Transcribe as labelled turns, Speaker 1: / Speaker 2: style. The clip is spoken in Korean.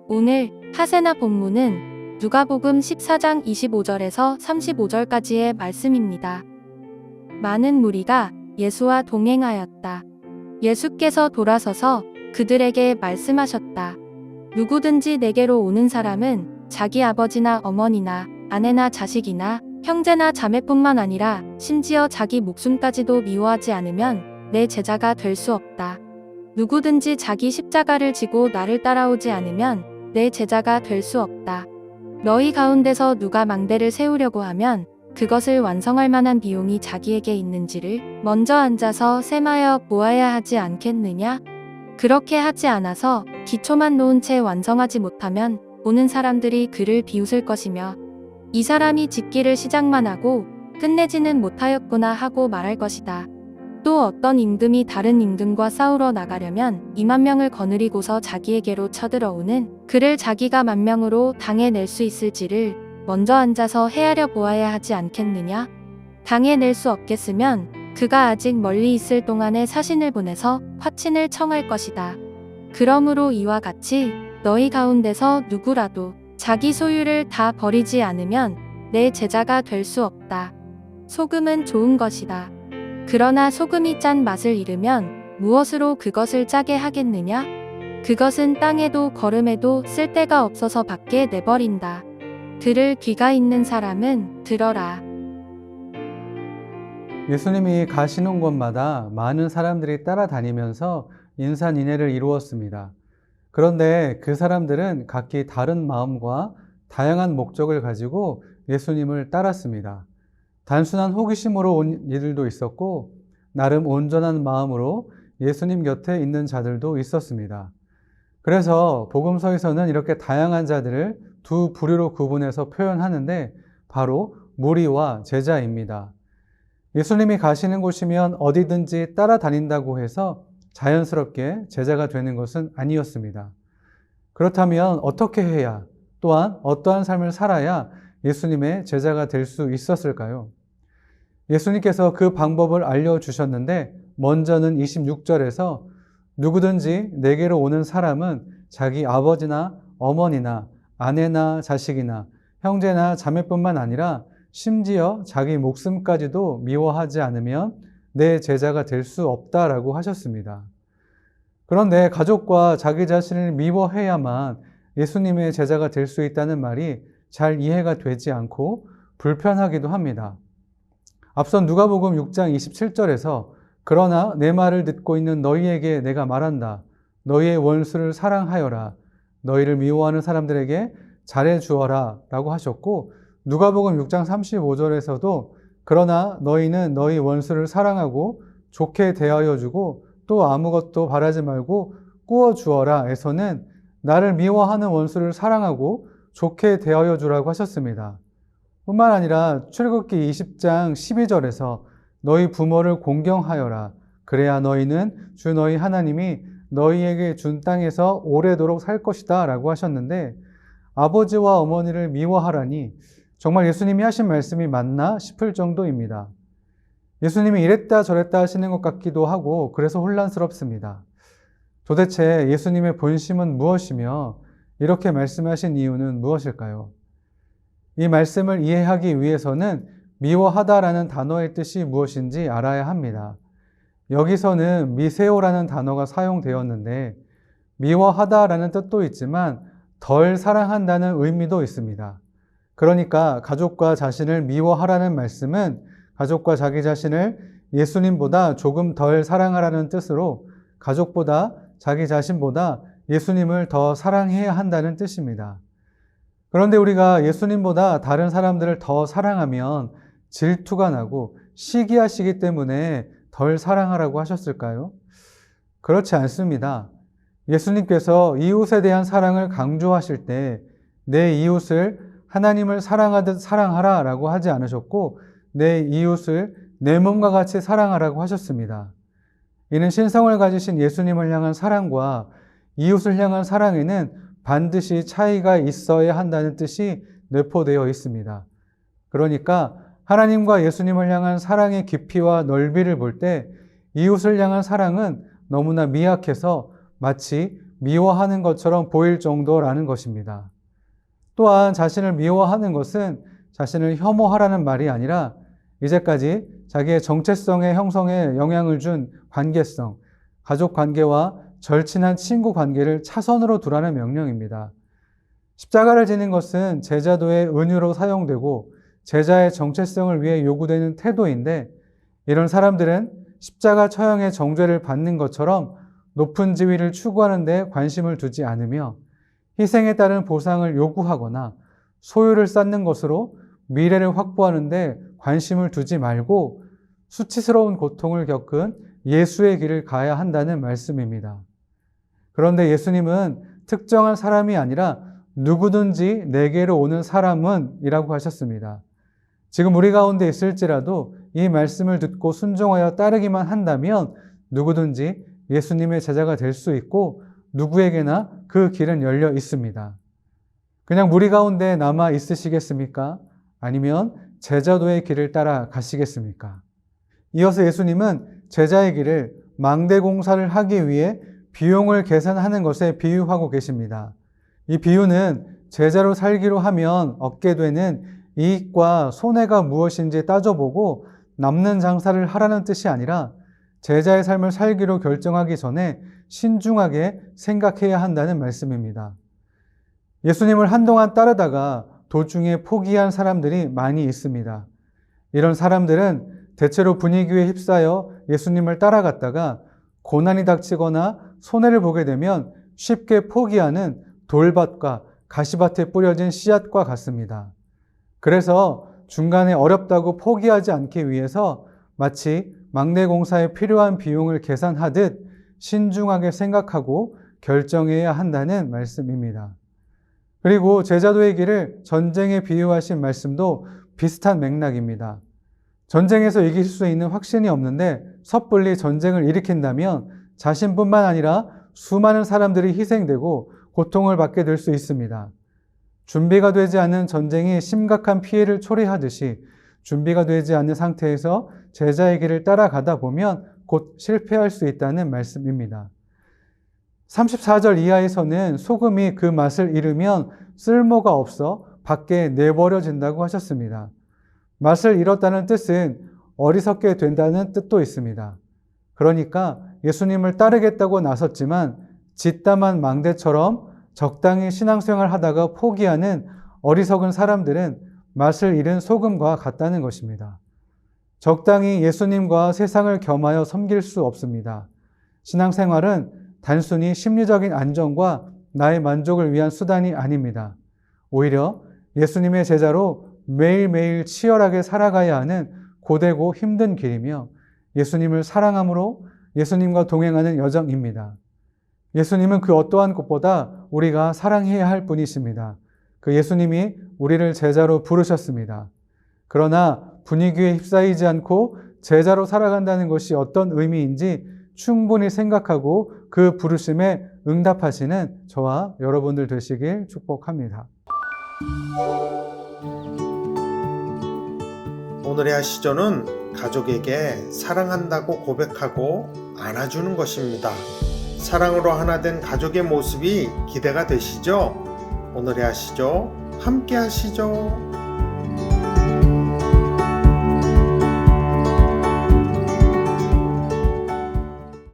Speaker 1: 오늘 하세나 본문은 누가복음 14장 25절에서 35절까지의 말씀입니다. 많은 무리가 예수와 동행하였다. 예수께서 돌아서서 그들에게 말씀하셨다. 누구든지 내게로 오는 사람은 자기 아버지나 어머니나 아내나 자식이나 형제나 자매뿐만 아니라 심지어 자기 목숨까지도 미워하지 않으면 내 제자가 될 수 없다. 누구든지 자기 십자가를 지고 나를 따라오지 않으면 내 제자가 될 수 없다. 너희 가운데서 누가 망대를 세우려고 하면 그것을 완성할 만한 비용이 자기에게 있는지를 먼저 앉아서 셈하여 보아야 하지 않겠느냐? 그렇게 하지 않아서 기초만 놓은 채 완성하지 못하면 보는 사람들이 그를 비웃을 것이며 이 사람이 짓기를 시작만 하고 끝내지는 못하였구나 하고 말할 것이다. 또 어떤 임금이 다른 임금과 싸우러 나가려면 2만 명을 거느리고서 자기에게로 쳐들어오는 그를 자기가 10,000명으로 당해낼 수 있을지를 먼저 앉아서 헤아려 보아야 하지 않겠느냐? 당해낼 수 없겠으면 그가 아직 멀리 있을 동안에 사신을 보내서 화친을 청할 것이다. 그러므로 이와 같이 너희 가운데서 누구라도 자기 소유를 다 버리지 않으면 내 제자가 될 수 없다. 소금은 좋은 것이다. 그러나 소금이 짠 맛을 잃으면 무엇으로 그것을 짜게 하겠느냐? 그것은 땅에도 거름에도 쓸데가 없어서 밖에 내버린다. 들을 귀가 있는 사람은 들어라.
Speaker 2: 예수님이 가시는 곳마다 많은 사람들이 따라다니면서 인산인해를 이루었습니다. 그런데 그 사람들은 각기 다른 마음과 다양한 목적을 가지고 예수님을 따랐습니다. 단순한 호기심으로 온 이들도 있었고 나름 온전한 마음으로 예수님 곁에 있는 자들도 있었습니다. 그래서 복음서에서는 이렇게 다양한 자들을 두 부류로 구분해서 표현하는데 바로 무리와 제자입니다. 예수님이 가시는 곳이면 어디든지 따라다닌다고 해서 자연스럽게 제자가 되는 것은 아니었습니다. 그렇다면 어떻게 해야 또한 어떠한 삶을 살아야 예수님의 제자가 될 수 있었을까요? 예수님께서 그 방법을 알려주셨는데 먼저는 26절에서 누구든지 내게로 오는 사람은 자기 아버지나 어머니나 아내나 자식이나 형제나 자매뿐만 아니라 심지어 자기 목숨까지도 미워하지 않으면 내 제자가 될 수 없다라고 하셨습니다. 그런데 가족과 자기 자신을 미워해야만 예수님의 제자가 될 수 있다는 말이 잘 이해가 되지 않고 불편하기도 합니다. 앞선 누가복음 6장 27절에서 그러나 내 말을 듣고 있는 너희에게 내가 말한다. 너희의 원수를 사랑하여라. 너희를 미워하는 사람들에게 잘해 주어라 라고 하셨고 누가복음 6장 35절에서도 그러나 너희는 너희 원수를 사랑하고 좋게 대하여 주고 또 아무것도 바라지 말고 꾸어 주어라 에서는 나를 미워하는 원수를 사랑하고 좋게 대하여 주라고 하셨습니다. 뿐만 아니라 출애굽기 20장 12절에서 너희 부모를 공경하여라. 그래야 너희는 주 너희 하나님이 너희에게 준 땅에서 오래도록 살 것이다 라고 하셨는데 아버지와 어머니를 미워하라니 정말 예수님이 하신 말씀이 맞나 싶을 정도입니다. 예수님이 이랬다 저랬다 하시는 것 같기도 하고 그래서 혼란스럽습니다. 도대체 예수님의 본심은 무엇이며 이렇게 말씀하신 이유는 무엇일까요? 이 말씀을 이해하기 위해서는 미워하다라는 단어의 뜻이 무엇인지 알아야 합니다. 여기서는 미세오라는 단어가 사용되었는데 미워하다라는 뜻도 있지만 덜 사랑한다는 의미도 있습니다. 그러니까 가족과 자신을 미워하라는 말씀은 가족과 자기 자신을 예수님보다 조금 덜 사랑하라는 뜻으로 가족보다 자기 자신보다 예수님을 더 사랑해야 한다는 뜻입니다. 그런데 우리가 예수님보다 다른 사람들을 더 사랑하면 질투가 나고 시기하시기 때문에 덜 사랑하라고 하셨을까요? 그렇지 않습니다. 예수님께서 이웃에 대한 사랑을 강조하실 때 내 이웃을 하나님을 사랑하듯 사랑하라 라고 하지 않으셨고 내 이웃을 내 몸과 같이 사랑하라고 하셨습니다. 이는 신성을 가지신 예수님을 향한 사랑과 이웃을 향한 사랑에는 반드시 차이가 있어야 한다는 뜻이 내포되어 있습니다. 그러니까 하나님과 예수님을 향한 사랑의 깊이와 넓이를 볼 때 이웃을 향한 사랑은 너무나 미약해서 마치 미워하는 것처럼 보일 정도라는 것입니다. 또한 자신을 미워하는 것은 자신을 혐오하라는 말이 아니라 이제까지 자기의 정체성의 형성에 영향을 준 관계성, 가족 관계와 절친한 친구 관계를 차선으로 두라는 명령입니다. 십자가를 지는 것은 제자도의 은유로 사용되고 제자의 정체성을 위해 요구되는 태도인데, 이런 사람들은 십자가 처형의 정죄를 받는 것처럼 높은 지위를 추구하는 데 관심을 두지 않으며 희생에 따른 보상을 요구하거나 소유를 쌓는 것으로 미래를 확보하는 데 관심을 두지 말고 수치스러운 고통을 겪은 예수의 길을 가야 한다는 말씀입니다. 그런데 예수님은 특정한 사람이 아니라 누구든지 내게로 오는 사람은 이라고 하셨습니다. 지금 우리 가운데 있을지라도 이 말씀을 듣고 순종하여 따르기만 한다면 누구든지 예수님의 제자가 될 수 있고 누구에게나 그 길은 열려 있습니다. 그냥 무리 가운데 남아 있으시겠습니까? 아니면 제자도의 길을 따라 가시겠습니까? 이어서 예수님은 제자의 길을 망대 공사를 하기 위해 비용을 계산하는 것에 비유하고 계십니다. 이 비유는 제자로 살기로 하면 얻게 되는 이익과 손해가 무엇인지 따져보고 남는 장사를 하라는 뜻이 아니라 제자의 삶을 살기로 결정하기 전에 신중하게 생각해야 한다는 말씀입니다. 예수님을 한동안 따르다가 도중에 포기한 사람들이 많이 있습니다. 이런 사람들은 대체로 분위기에 휩싸여 예수님을 따라갔다가 고난이 닥치거나 손해를 보게 되면 쉽게 포기하는 돌밭과 가시밭에 뿌려진 씨앗과 같습니다. 그래서 중간에 어렵다고 포기하지 않기 위해서 마치 막내 공사에 필요한 비용을 계산하듯 신중하게 생각하고 결정해야 한다는 말씀입니다. 그리고 제자도의 길을 전쟁에 비유하신 말씀도 비슷한 맥락입니다. 전쟁에서 이길 수 있는 확신이 없는데 섣불리 전쟁을 일으킨다면 자신뿐만 아니라 수많은 사람들이 희생되고 고통을 받게 될 수 있습니다. 준비가 되지 않은 전쟁이 심각한 피해를 초래하듯이 준비가 되지 않은 상태에서 제자의 길을 따라가다 보면 곧 실패할 수 있다는 말씀입니다. 34절 이하에서는 소금이 그 맛을 잃으면 쓸모가 없어 밖에 내버려진다고 하셨습니다. 맛을 잃었다는 뜻은 어리석게 된다는 뜻도 있습니다. 그러니까 예수님을 따르겠다고 나섰지만 짓담한 망대처럼 적당히 신앙생활 하다가 포기하는 어리석은 사람들은 맛을 잃은 소금과 같다는 것입니다. 적당히 예수님과 세상을 겸하여 섬길 수 없습니다. 신앙생활은 단순히 심리적인 안정과 나의 만족을 위한 수단이 아닙니다. 오히려 예수님의 제자로 매일매일 치열하게 살아가야 하는 고되고 힘든 길이며 예수님을 사랑함으로 예수님과 동행하는 여정입니다. 예수님은 그 어떠한 것보다 우리가 사랑해야 할 분이십니다. 그 예수님이 우리를 제자로 부르셨습니다. 그러나 분위기에 휩싸이지 않고 제자로 살아간다는 것이 어떤 의미인지 충분히 생각하고 그 부르심에 응답하시는 저와 여러분들 되시길 축복합니다.
Speaker 3: 오늘의 아시조는 가족에게 사랑한다고 고백하고 안아주는 것입니다. 사랑으로 하나 된 가족의 모습이 기대가 되시죠? 오늘의 아시죠? 함께 하시죠.